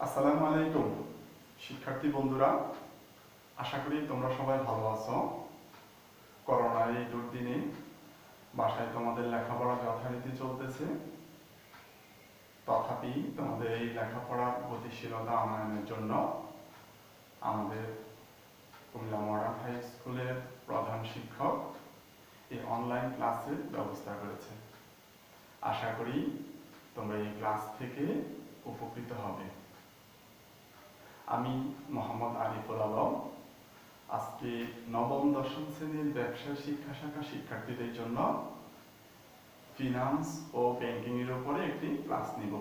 আসসালামু আলাইকুম শিক্ষার্থী বন্ধুরা, আশা করি তোমরা সবাই ভালো আছো। করোনার এই দুর্দিনে বাসায় তোমাদের লেখাপড়া যথারীতি চলতেছে। তথাপি তোমাদের এই লেখাপড়ার গতিশীলতা আনয়নের জন্য আমাদের কুমিল্লা মডার্ন হাই স্কুলের প্রধান শিক্ষক এই অনলাইন ক্লাসের ব্যবস্থা করেছে। আশা করি তোমরা এই ক্লাস থেকে উপকৃত হবে। আমি মোহাম্মদ আরিফুল আলম আজকে নবম দশম শ্রেণীর ব্যবসা শিক্ষা শাখা শিক্ষার্থীদের জন্য ফিনান্স ও ব্যাংকিং এর উপরে একটি ক্লাস নিব।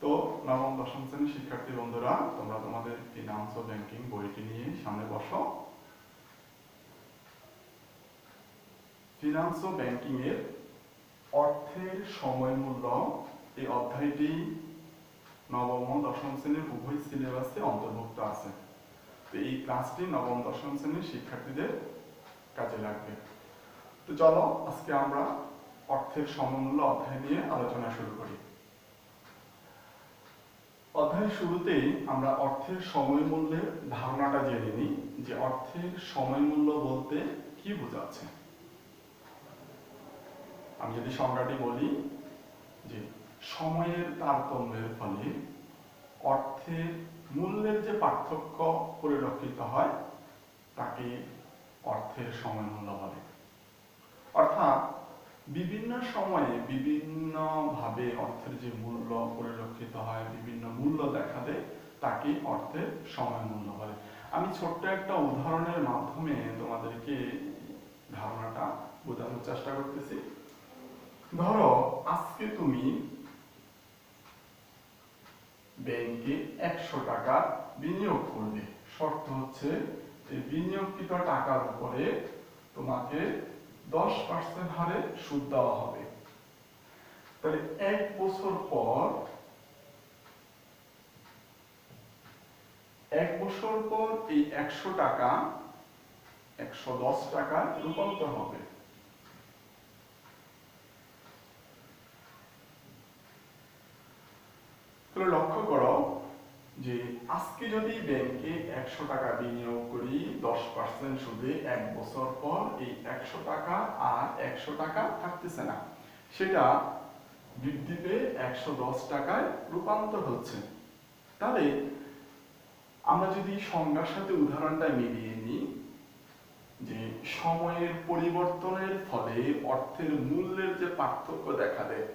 তো নবম দশম শ্রেণীর শিক্ষার্থী বন্ধুরা, তোমরা তোমাদের ফিনান্স ও ব্যাংকিং বইটি নিয়ে সামনে বসো। ফিনান্স ও ব্যাংকিং এর অর্থের সময় মূল্য এই অধ্যায়টি নবম ও দশম শ্রেণীর উভয় সিলেবাসে অন্তর্ভুক্ত আছে। তো এই ক্লাসটি নবম দশম শ্রেণীর শিক্ষার্থীদের কাজে লাগবে। তো চলো আজকে আমরা অর্থের সমমূল্য অধ্যায় নিয়ে আলোচনা শুরু করি। অধ্যায়ের শুরুতেই আমরা অর্থের সময় মূল্যের ধারণাটা জেনে নিই যে অর্থের সময় মূল্য বলতে কি বোঝাচ্ছে। আমি যদি সংজ্ঞাটি বলি যে সময়ের তারতম্যের ফলে অর্থের মূল্যের যে পার্থক্য পরিলক্ষিত হয় তাকে অর্থের সময় মূল্য বলে। অর্থাৎ বিভিন্ন সময়ে বিভিন্নভাবে অর্থের যে মূল্য পরিলক্ষিত হয়, বিভিন্ন মূল্য দেখা দেয়, তাকে অর্থের সময় মূল্য বলে। আমি ছোট্ট একটা উদাহরণের মাধ্যমে তোমাদেরকে ধারণাটা বোঝানোর চেষ্টা করতেছি। ধরো আজকে তুমি ব্যাংকে 100 টাকা বিনিয়োগ করবে। শর্ত হচ্ছে এই বিনিয়োগকৃত টাকার উপরে তোমাকে 10% হারে সুদ দেওয়া হবে। তাহলে 1 বছর পর এই 100 টাকা 110 টাকায় রূপান্তর হবে। তাহলে লক্ষ্য করো যে আজকে যদি ব্যাংকে 100 টাকা বিনিয়োগ করি 10% সুদে, 1 বছর পর এই 100 টাকা আর 100 টাকা থাকতেছে না, সেটা বৃদ্ধি পেয়ে 110 টাকায় রূপান্তর হচ্ছে। তাহলে আমরা যদি সংজ্ঞার সাথে উদাহরণটা মিলিয়ে নিই যে সময়ের পরিবর্তনের ফলে অর্থের মূল্যের যে পার্থক্য দেখা দেয়,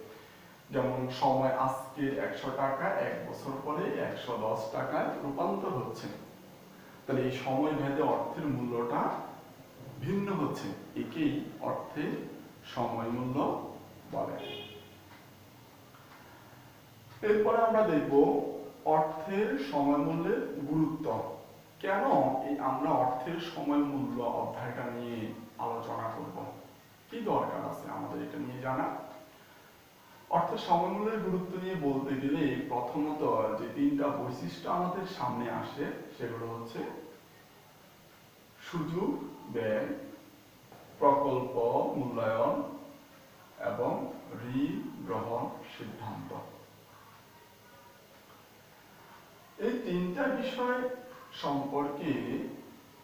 যেমন সময় আজকে 100 টাকা 1 বছর পরে 110 টাকায় রূপান্তর হচ্ছে, তাহলে এই সময় ভেদে অর্থের মূল্যটা ভিন্ন হচ্ছে, একেই অর্থের সময় মূল্য বলে। এরপরে আমরা দেখব অর্থের সময় মূল্যের গুরুত্ব। কেন আমরা অর্থের সময় মূল্য অধ্যায়টা নিয়ে আলোচনা করব, কি দরকার আছে আমাদের এটা নিয়ে জানা। অর্থের সময় মূল্যের গুরুত্ব নিয়ে বলতে গেলে প্রথমত যে 3টা বৈশিষ্ট্য আমাদের সামনে আসে সেগুলো হচ্ছে সুযোগ ব্যয়, প্রকল্প মূল্যায়ন এবং ঋণ গ্রহণ সিদ্ধান্ত। এই 3টা বিষয় সম্পর্কে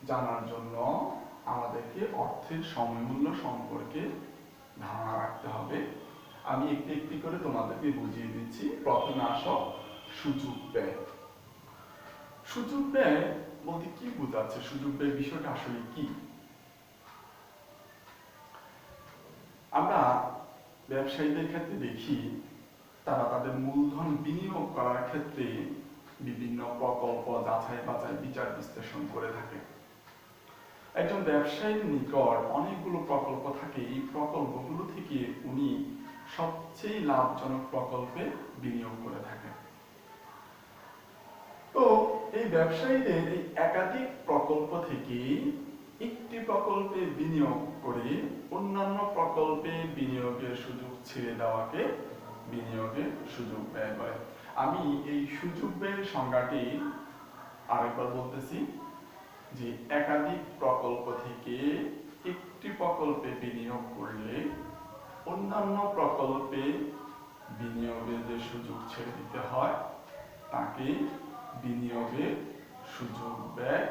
জানার জন্য আমাদেরকে অর্থের সময় মূল্য সম্পর্কে ধারণা রাখতে হবে। আমি একটি একটি করে তোমাদেরকে বুঝিয়ে দিচ্ছি। প্রথমে আসো সুযোগ ব্যয়। সুযোগ ব্যয় বলতে কি বোঝাচ্ছে, সুযোগ ব্যয় বিষয়টা আসলে কি? আমরা ব্যবসায়ীদের ক্ষেত্রে দেখি তারা তাদের মূলধন বিনিয়োগ করার ক্ষেত্রে বিভিন্ন প্রকল্প যাচাই বাছাই বিচার বিশ্লেষণ করে থাকে। একজন ব্যবসায়ীর নিকট অনেকগুলো প্রকল্প থাকে, এই প্রকল্পগুলো থেকে উনি সবচেয়ে লাভজনক প্রকল্পে বিনিয়োগ করে থাকে। তো এই ব্যবসায়ীদের এই একাধিক প্রকল্প থেকে একটি প্রকল্পে বিনিয়োগ করে অন্যান্য প্রকল্পে বিনিয়োগের সুযোগ ছেড়ে দেওয়াকে বিনিয়োগের সুযোগ ব্যয় বলে। আমি এই সুযোগ ব্যয়ের সংজ্ঞাটি আরেকবার বলতেছি যে একাধিক প্রকল্প থেকে একটি প্রকল্পে বিনিয়োগ করলে অন্যান্য প্রকল্পে বিনিয়োগের যে সুযোগ ছেড়ে দিতে হয় তাকে বিনিয়োগের সুযোগ ব্যয়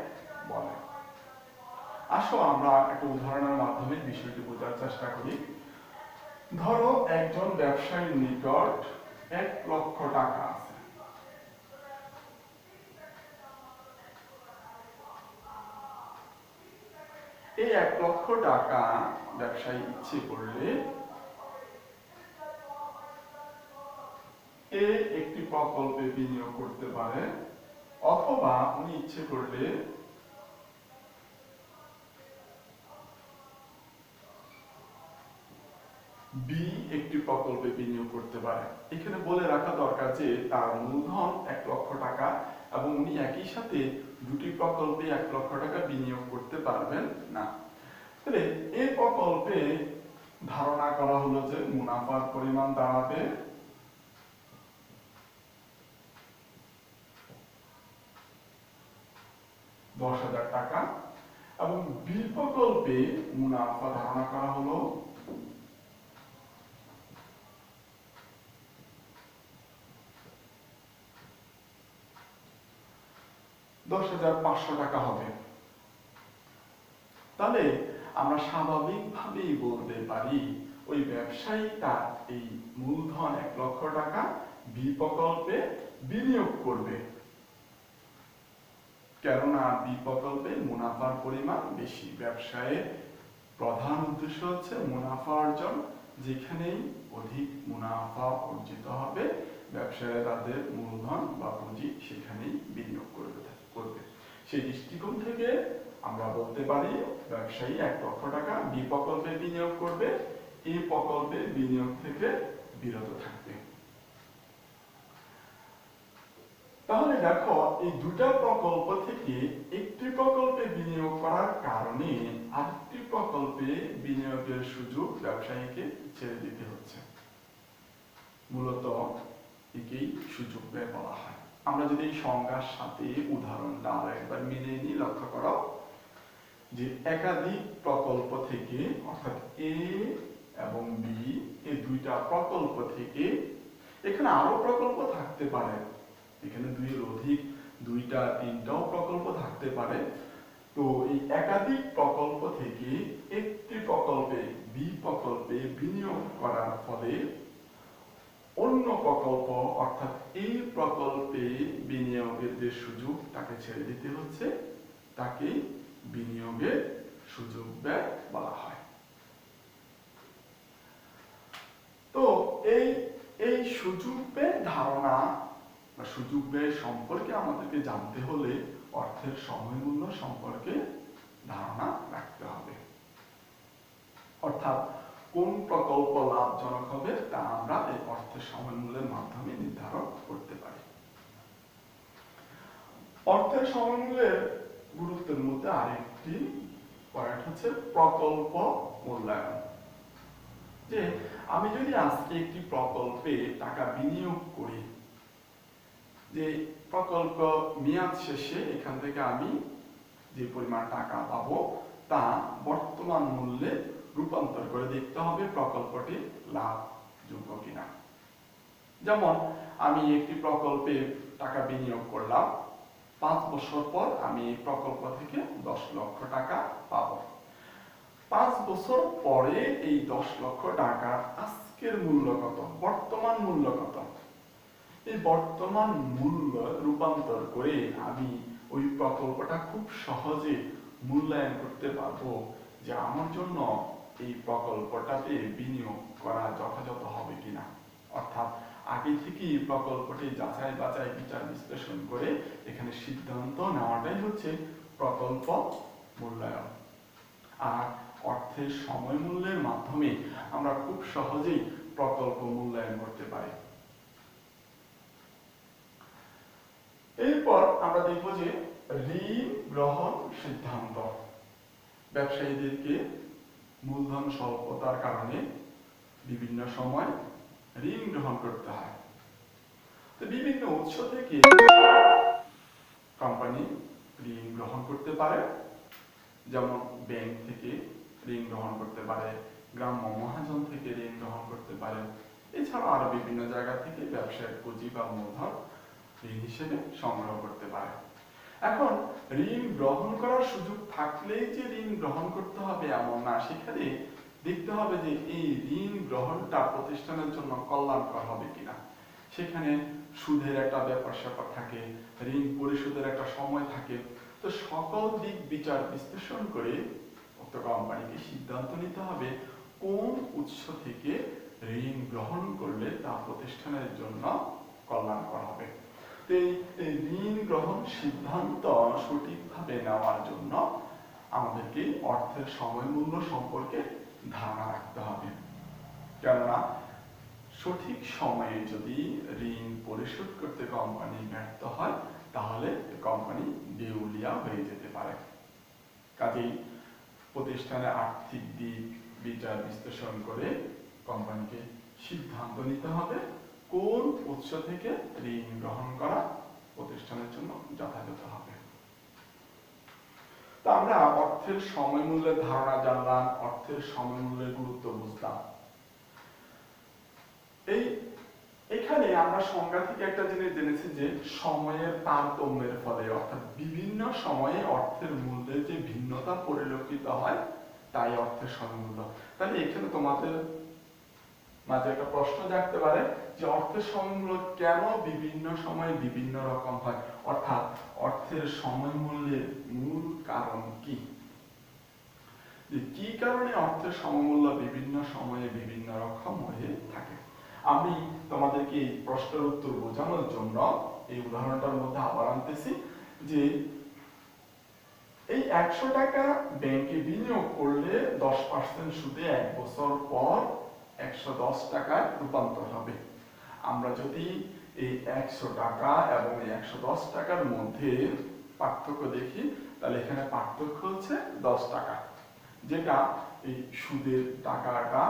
বলে। আসো আমরা একটা উদাহরণের মাধ্যমে বিষয়টি বোঝার চেষ্টা করি। ধরো একজন ব্যবসায়ীর নিকট 1,00,000 টাকা আছে। এই 1,00,000 টাকা ব্যবসায়ী ইচ্ছে করলে একটি প্রকল্পে বিনিয়োগ করতে পারে, অথবা উনি ইচ্ছে করলে বি একটি প্রকল্পে বিনিয়োগ করতে পারে। এখানে বলে রাখা দরকার যে তার মূলধন 1,00,000 টাকা এবং উনি একই সাথে দুটি প্রকল্পে 1,00,000 টাকা বিনিয়োগ করতে পারবেন না। তাহলে এই প্রকল্পে ধারণা করা হলো যে মুনাফার পরিমাণ দাঁড়াবে 10,000 টাকা এবং বি প্রকল্পে মুনাফা ধারণা করা হলো 10,500 টাকা হবে। তাহলে আমরা স্বাভাবিকভাবেই বলতে পারি ওই ব্যবসায়ী তার এই মূলধন 1,00,000 টাকা বি প্রকল্পে বিনিয়োগ করবে, কেননা বি প্রকল্পে মুনাফার পরিমাণ বেশি। ব্যবসায়ের প্রধান উদ্দেশ্য হচ্ছে মুনাফা অর্জন, যেখানেই অধিক মুনাফা অর্জিত হবে ব্যবসায়ীরা তাদের মূলধন বা পুঁজি সেখানেই বিনিয়োগ করবে। সেই দৃষ্টিকোণ থেকে আমরা বলতে পারি ব্যবসায়ী 1,00,000 টাকা বি প্রকল্পে বিনিয়োগ করবে, এই প্রকল্পে বিনিয়োগ থেকে বিরত থাকবে। তাহলে দেখো এই দুটা প্রকল্প থেকে একটি প্রকল্পে বিনিয়োগ করার কারণে আরেকটি প্রকল্পে বিনিয়োগের সুযোগ ব্যবসায়ীকে ছেড়ে দিতে হচ্ছে। মূলত একেই সুযোগ ব্যয় বলা হয়। আমরা যদি এই সংজ্ঞার সাথে উদাহরণটা আরেকবার মিলে নিই, লক্ষ্য করো যে একাধিক প্রকল্প থেকে, অর্থাৎ এ এবং বি এই দুইটা প্রকল্প থেকে, এখানে আরো প্রকল্প থাকতে পারে, এখানে দুইয়ের অধিক, দুইটা তিনটাও প্রকল্প থাকতে পারে। তো এই একাধিক প্রকল্প থেকে একটি প্রকল্পে বি প্রকল্পে বিনিয়োগ করার ফলে অন্য প্রকল্প অর্থাৎ এই প্রকল্পে বিনিয়োগের যে সুযোগ তাকে ছেড়ে দিতে হচ্ছে, তাকে বিনিয়োগের সুযোগ ব্যয় বলা হয়। তো এই সুযোগ ব্যয় ধারণা বা সুযোগ ব্যয় সম্পর্কে আমাদেরকে জানতে হলে অর্থের সময় মূল্য সম্পর্কে ধারণা রাখতে হবে। অর্থাৎ কোন প্রকল্প লাভজনক হবে তা আমরা এই অর্থের সময় মূল্যের মাধ্যমে নির্ধারণ করতে পারি। অর্থের সময় মূল্যের গুরুত্বের মধ্যে আরেকটি পয়েন্ট হচ্ছে প্রকল্প মূল্যায়ন। যে আমি যদি আজকে একটি প্রকল্পে টাকা বিনিয়োগ করি, যে প্রকল্প মেয়াদ শেষে এখান থেকে আমি যে পরিমাণ টাকা পাবো তা বর্তমান মূল্যে রূপান্তর করে দেখতে হবে প্রকল্পটি লাভযোগ্য কিনা। যেমন আমি একটি প্রকল্পে টাকা বিনিয়োগ করলাম, 5 বছর পর আমি এই প্রকল্প থেকে 10 লক্ষ টাকা পাবো। 5 বছর পরে এই 10 লক্ষ টাকার আজকের মূল্য কত, বর্তমান মূল্য কত, এই বর্তমান মূল্য রূপান্তর করে আমি ওই প্রকল্পটা খুব সহজে মূল্যায়ন করতে পারবো যে আমার জন্য এই প্রকল্পটাতে বিনিয়োগ করা যথাযথ হবে কিনা। অর্থাৎ আগে থেকেই প্রকল্পটি যাচাই বাছাই বিচার বিশ্লেষণ করে এখানে সিদ্ধান্ত নেওয়াটাই হচ্ছে প্রকল্প মূল্যায়ন। আর অর্থের সময় মূল্যের মাধ্যমে আমরা খুব সহজেই প্রকল্প মূল্যায়ন করতে পারি। এরপর আমরা দেখব যে ঋণ গ্রহণ সিদ্ধান্ত। ব্যবসায়ীদেরকে মূলধন স্বল্পতার কারণে বিভিন্ন সময় ঋণ গ্রহণ করতে হয়। তো বিভিন্ন উৎস থেকে কোম্পানি ঋণ গ্রহণ করতে পারে, যেমন ব্যাংক থেকে ঋণ গ্রহণ করতে পারে, গ্রাম্য মহাজন থেকে ঋণ গ্রহণ করতে পারে, এছাড়া আরো বিভিন্ন জায়গা থেকে ব্যবসায়ের পুঁজি বা মূলধন ঋণ হিসেবে সংগ্রহ করতে পারে। এখন ঋণ গ্রহণ করার সুযোগ থাকলেই যে ঋণ গ্রহণ করতে হবে এমন না, সেখানে দেখতে হবে যে এই ঋণ গ্রহণটা প্রতিষ্ঠানের জন্য কল্যাণকর হবে কিনা। সেখানে সুদের একটা ব্যাপার স্যাপার থাকে, ঋণ পরিশোধের একটা সময় থাকে। তো সকল দিক বিচার বিশ্লেষণ করে উক্ত কোম্পানিকে সিদ্ধান্ত নিতে হবে কোন উৎস থেকে ঋণ গ্রহণ করলে তা প্রতিষ্ঠানের জন্য কল্যাণকর হবে। এই ঋণ গ্রহণ সিদ্ধান্ত সঠিকভাবে নেওয়ার জন্য আমাদেরকে অর্থের সময় মূল্য সম্পর্কে ধারণা রাখতে হবে। কেননা সঠিক সময়ে যদি ঋণ পরিশোধ করতে কোম্পানি ব্যর্থ হয় তাহলে কোম্পানি দেউলিয়া হয়ে যেতে পারে। কাজেই প্রতিষ্ঠানের আর্থিক দিক বিচার বিশ্লেষণ করে কোম্পানিকে সিদ্ধান্ত নিতে হবে কোন উৎস থেকে ঋণ গ্রহণ করা প্রতিষ্ঠানের জন্য যথাযথ হবে। তো আমরা অর্থের সময় মূল্যের ধারণা জানলাম, অর্থের সময় মূল্যের গুরুত্ব বুঝলাম। এখানে আমরা সংজ্ঞা থেকে একটা জিনিস জেনেছি যে সময়ের তারতম্যের ফলে অর্থাৎ বিভিন্ন সময়ে অর্থের মূল্যের যে ভিন্নতা পরিলক্ষিত হয় তাই অর্থের সময় মূল্য। তাহলে এখানে তোমাদের মাঝে একটা প্রশ্ন জাগতে পারে যে অর্থের সময় মূল্য কেন বিভিন্ন সময়ে বিভিন্ন রকম হয়, অর্থাৎ অর্থের সময় মূল্যের মূল কারণ কি, কি কারণে অর্থের সময় মূল্য বিভিন্ন সময়ে বিভিন্ন রকম হয়ে থাকে। আমি তোমাদেরকে এই প্রশ্নের উত্তর বোঝানোর জন্য এই উদাহরণটার মধ্যে আবার আনতেছি যে এই 100 টাকা ব্যাংকে বিনিয়োগ করলে 10% সুদে 1 বছর পর 110 টাকায় রূপান্তর হবে। আমরা যদি এই 100 টাকা এবং এই 110 টাকার মধ্যে পার্থক্য দেখি তাহলে এখানে পার্থক্য হচ্ছে 10 টাকা, যেটা এই সুদের টাকাটা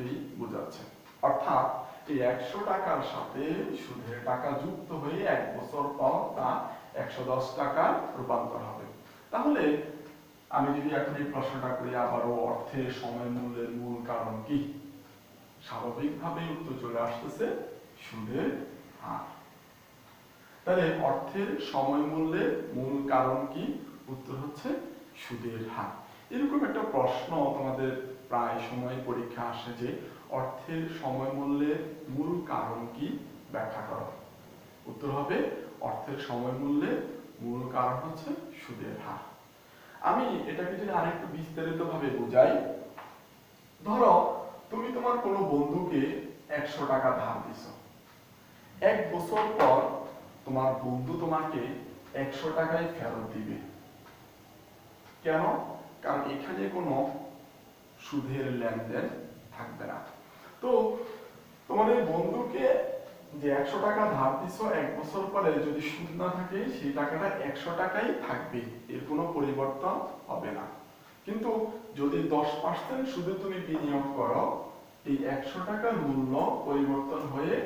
এই বোঝাচ্ছে। অর্থাৎ এই 100 টাকার সাথে সুদের টাকা যুক্ত হয়ে 1 বছর পর তা 110 টাকা রূপান্তর হবে। তাহলে আমি যদি এখন এই প্রশ্নটা করি আবারও অর্থের সময় মূল্যের মূল কারণ কি, স্বাভাবিকভাবে উত্তর চলে আসতেছে সুদের হার। তাহলে অর্থের সময় মূল্যের মূল কারণ কি, উত্তর হচ্ছে সুদের হার। এরকম একটা প্রশ্ন তোমাদের প্রায় সময় পরীক্ষা আসে যে অর্থের সময় মূল্যের মূল কারণ কি, ব্যাখ্যা করো। উত্তর হবে অর্থের সময় মূল্যের মূল কারণ হচ্ছে সুদের হার। আমি এটাকে যদি আরেকটু বিস্তারিত ভাবে বুঝাই, ধরো তুমি তোমার কোনো বন্ধুকে 100 টাকা ধার দিছো, 1 বছর পর তোমার বন্ধু তোমাকে 100 টাকায় ফেরত দিবে। কেন? কারণ এখানে কোনো সুদের লেনদেন থাকবে না। তো তোমার এই বন্ধুকে যে 100 টাকা ধার দিছো 1 বছর পরে যদি সুদ না থাকে সেই টাকাটা 100 টাকাই থাকবে, এর কোনো পরিবর্তন হবে না। কিন্তু যদি 10% সুদে তুমি বিনিয়োগ করো এই 100 টাকার মূল্য পরিবর্তন হয়ে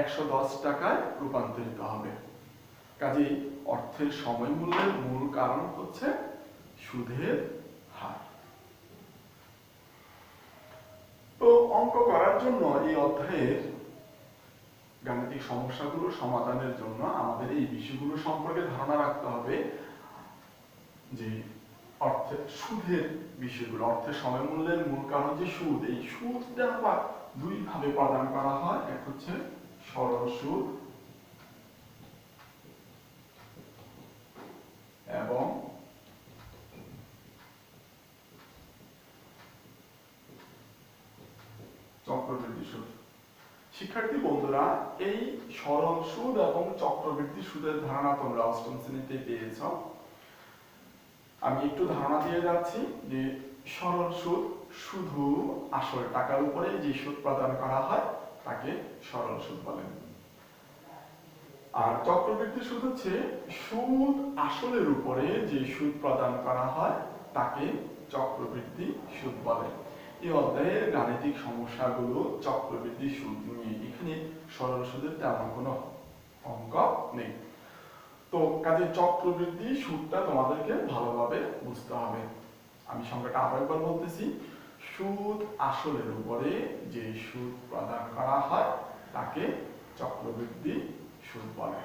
110 টাকায় রূপান্তরিত হবে। কাজেই অর্থের সময় মূল্যের মূল কারণ হচ্ছে সুদের হার। তো অঙ্ক করার জন্য এই অধ্যায়ের গাণিতিক সমস্যাগুলো সমাধানের জন্য আমাদের এই বিষয়গুলো সম্পর্কে ধারণা রাখতে হবে যে অর্থের সুদের বিষয়গুলো, অর্থের সময় মূল্যের মূল কারণ যে সুদ, এই সুদটা আবার দুই ভাবে প্রদান করা হয়, এক হচ্ছে সরল সুদ এবং চক্রবৃদ্ধি সুদ। শিক্ষার্থী বন্ধুরা, এই সরল সুদ এবং চক্রবৃদ্ধি সুদের ধারণা তোমরা অষ্টম শ্রেণীতে পেয়েছ। আমি একটু ধারণা দিয়ে যাচ্ছি যে সরল সুদ শুধু আসল টাকার উপরে যে সুদ প্রদান করা হয় তাকে সরল সুদ বলে। আর চক্রবৃদ্ধি সুদ হচ্ছে সুদ আসলের উপরে যে সুদ প্রদান করা হয় তাকে চক্রবৃদ্ধি সুদ বলে। এই অধ্যায়ের গাণিতিক সমস্যাগুলো চক্রবৃদ্ধি সুদ নিয়ে, এখানে সরল সুদের তেমন কোনো অঙ্ক নেই। তো কাজে চক্রবৃদ্ধি সুদটা তোমাদেরকে ভালোভাবে বুঝতে হবে। আমি সংখ্যাটা আবার একবার বলতেছি, সুদ আসলের উপরে যে সুদ প্রদান করা হয় তাকে চক্রবৃদ্ধি সুদ বলে।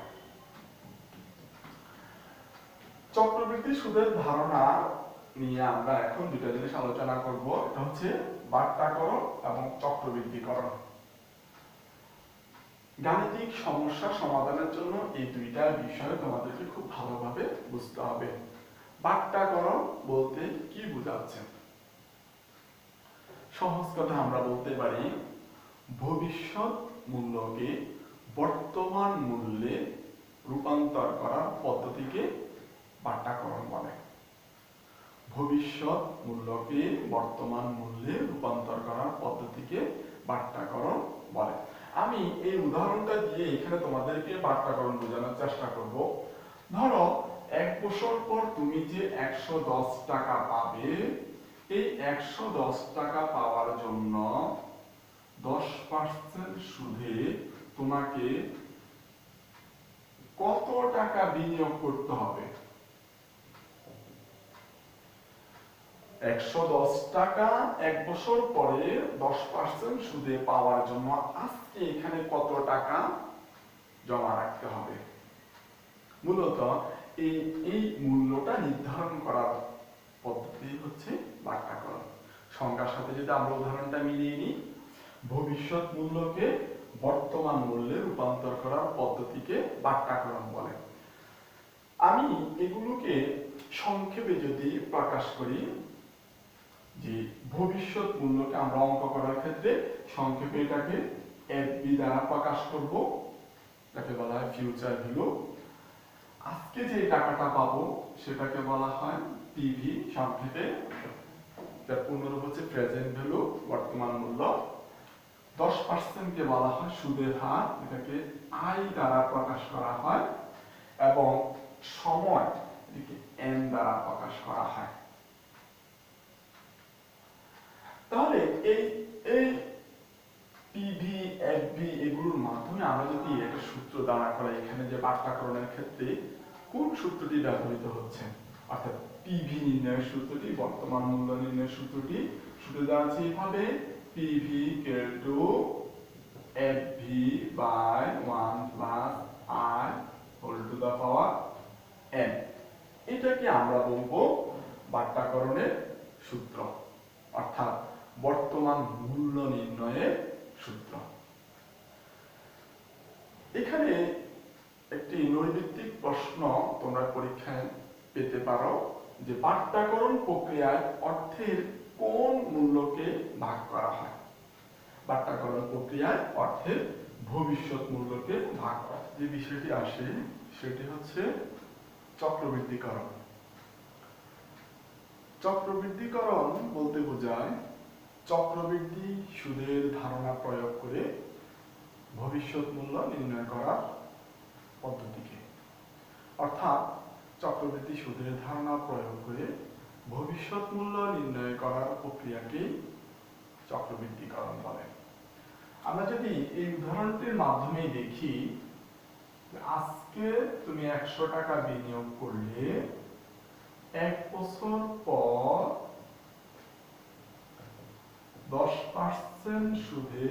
চক্রবৃদ্ধি সুদের ধারণা নিয়ে আমরা এখন দুটো জিনিস আলোচনা করব। এটা হচ্ছে বাট্টাকরণ এবং চক্রবৃদ্ধিকরণ। গাণিতিক সমস্যা সমাধানের জন্য এই দুইটা বিষয় তোমাদেরকে খুব ভালোভাবে বুঝতে হবে। বাট্টাকরণ বলতে কি বোঝাচ্ছে? সহজ কথা আমরা বলতে পারি ভবিষ্যৎ মূল্যকে বর্তমান মূল্যে রূপান্তর করার পদ্ধতিকে বাট্টাকরণ বলে। ভবিষ্যৎ মূল্যকে বর্তমান মূল্যে রূপান্তর করার পদ্ধতিকে বাট্টাকরণ বলে। আমি এই উদাহরণটা দিয়ে এখানে তোমাদেরকে বাট্টাকরণ বোঝানোর চেষ্টা করব। ধরো 1 বছর পর তুমি যে 110 টাকা পাবে, এই 110 টাকা পাওয়ার জন্য 10% সুদে তোমাকে কত টাকা বিনিয়োগ করতে হবে? 110 টাকা 1 বছর পরে 10% সুদে পাওয়ার জন্য আজকে এখানে কত টাকা জমা রাখতে হবে? মূলত এই মূল্যটা নির্ধারণ করার পদ্ধতি হচ্ছে বাট্টাকরণ। সংখ্যার সাথে যদি আমরা উদাহরণটা মিলিয়ে নিই, ভবিষ্যৎ মূল্যকে বর্তমান মূল্যে রূপান্তর করার পদ্ধতিকে বাট্টাকরণ বলে। আমি এগুলোকে সংক্ষেপে যদি প্রকাশ করি, যে ভবিষ্যৎ মূল্যকে আমরা অঙ্ক করার ক্ষেত্রে সংক্ষেপে এটাকে এফবি দ্বারা প্রকাশ করব, এটাকে বলা হয় ফিউচার ভ্যালু। আজকে যে টাকাটা পাবো সেটাকে বলা হয় পিভি সংক্ষেপে, যার পূর্ণরূপ হচ্ছে প্রেজেন্ট ভ্যালু, বর্তমান মূল্য। 10% কে বলা হয় সুদের হার, এটাকে আই দ্বারা প্রকাশ করা হয়, এবং সময় এটাকে এন দ্বারা প্রকাশ করা হয়। তাহলে এই পিভি এফবি এগুলোর মাধ্যমে আমরা যদি একটা সূত্র দাঁড়া করাই, এখানে যে বাট্টাকরণের ক্ষেত্রে কোন সূত্রটি ব্যবহৃত হচ্ছে, অর্থাৎ পিভি নির্ণয়ের সূত্রটি, বর্তমান মূল্য নির্ণয়ের সূত্রটি সূত্র দাঁড়াচ্ছে এইভাবে, PV equal to FB by 1 plus i whole to the power n. এটাকে আমরা বলবো বাট্টাকরণের সূত্র, অর্থাৎ বর্তমান মূল্য নির্ণয়ের সূত্র। এখানে একটি নৈর্ব্যক্তিক প্রশ্ন তোমরা পরীক্ষায় পেতে পারো, যে বাট্টাকরণ প্রক্রিয়ায় অর্থের কোন মূল্যকে ভাগ করা হয়? বাট্টাকরণ প্রক্রিয়ায় অর্থের ভবিষ্যৎ মূল্যকে ভাগ করা যে বিষয়টি আসে সেটি হচ্ছে চক্রবৃদ্ধিকরণ। চক্রবৃদ্ধিকরণ বলতে বোঝায় চক্রবৃদ্ধি সুদের ধারণা প্রয়োগ করে ভবিষ্যৎ মূল্য নির্ণয় করার পদ্ধতিকে, অর্থাৎ চক্রবৃদ্ধি সুদের ধারণা প্রয়োগ করে ভবিষ্যৎ মূল্য নির্ণয় করার প্রক্রিয়াকে চক্রবৃদ্ধিকরণ বলে। আমরা যদি এই উদাহরণটির মাধ্যমে দেখি, আজকে তুমি 100 টাকা বিনিয়োগ করলে 1 বছর পর 10% সুদে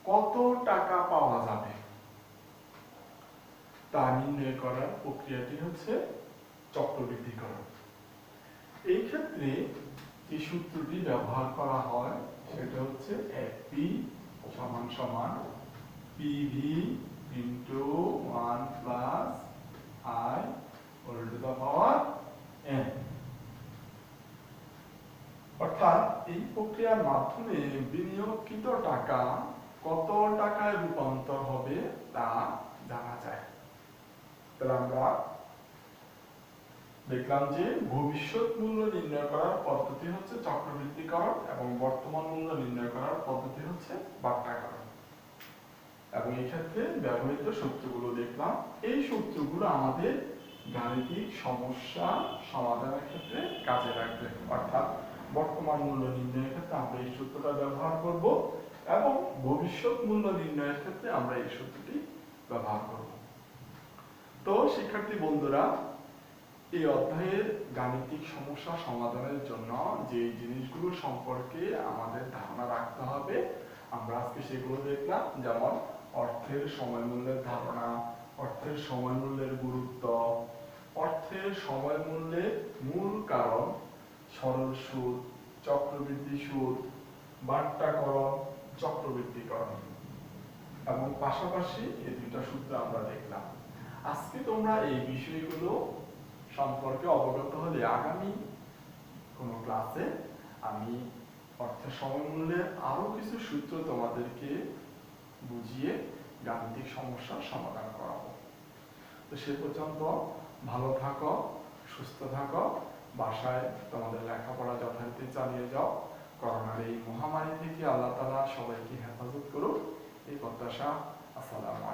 কত টাকা পাওয়া যাবে তা নির্ণয় করার প্রক্রিয়াটি হচ্ছে চক্রবৃদ্ধিকরণ। এই ক্ষেত্রে যে সূত্রটি ব্যবহার করা হয় সেটা হচ্ছে এফপি সমান সমান PV into 1 plus i whole to the power n. অর্থাৎ এই প্রক্রিয়ার মাধ্যমে বিনিয়োগকৃত টাকা কত টাকায় রূপান্তর হবে তা জানা যায়। তাহলে আমরা দেখলাম যে ভবিষ্যৎ মূল্য নির্ণয় করার পদ্ধতি হচ্ছে চক্রবৃদ্ধিকরণ এবং বর্তমান মূল্য নির্ণয় করার পদ্ধতি হচ্ছে বাট্টাকরণ, এবং এই ক্ষেত্রে ব্যবহৃত সূত্রগুলো দেখলাম। এই সূত্রগুলো আমাদের গাণিতিক সমস্যা সমাধানের ক্ষেত্রে কাজে লাগবে, অর্থাৎ বর্তমান মূল্য নির্ণয়ের ক্ষেত্রে আমরা এই সূত্রটা ব্যবহার করব এবং ভবিষ্যৎ মূল্য নির্ণয়ের ক্ষেত্রে আমরা এই সূত্রটি ব্যবহার করব। তো শিক্ষার্থী বন্ধুরা, এই অধ্যায়ের গাণিতিক সমস্যা সমাধানের জন্য যে জিনিসগুলো সম্পর্কে আমাদের ধারণা রাখতে হবে আমরা আজকে সেগুলো দেখলাম, যেমন অর্থের সময় মূল্যের ধারণা, অর্থের সময় মূল্যের গুরুত্ব, অর্থের সময় মূল্যের মূল কারণ, সরল সুদ, চক্রবৃদ্ধি সুদ, বাট্টাকরণ, চক্রবৃদ্ধিকরণ, এবং পাশাপাশি এই দুইটা সূত্র আমরা দেখলাম। আজকে তোমরা এই বিষয়গুলো সম্পর্কে অবগত হলে আগামী কোনো ক্লাসে আমি অর্থের সময় মূল্যের আরো কিছু সূত্র তোমাদেরকে বুঝিয়ে গাণিতিক সমস্যার সমাধান করাবো। তো সে পর্যন্ত ভালো থাকো, সুস্থ থাকো, বাসায় তোমাদের লেখাপড়া যথারীতি চালিয়ে যাও। করোনার এই মহামারী থেকে আল্লাহ তাআলা সবাইকে হেফাজত করুক এই প্রত্যাশা। আসসালামু আলাইকুম।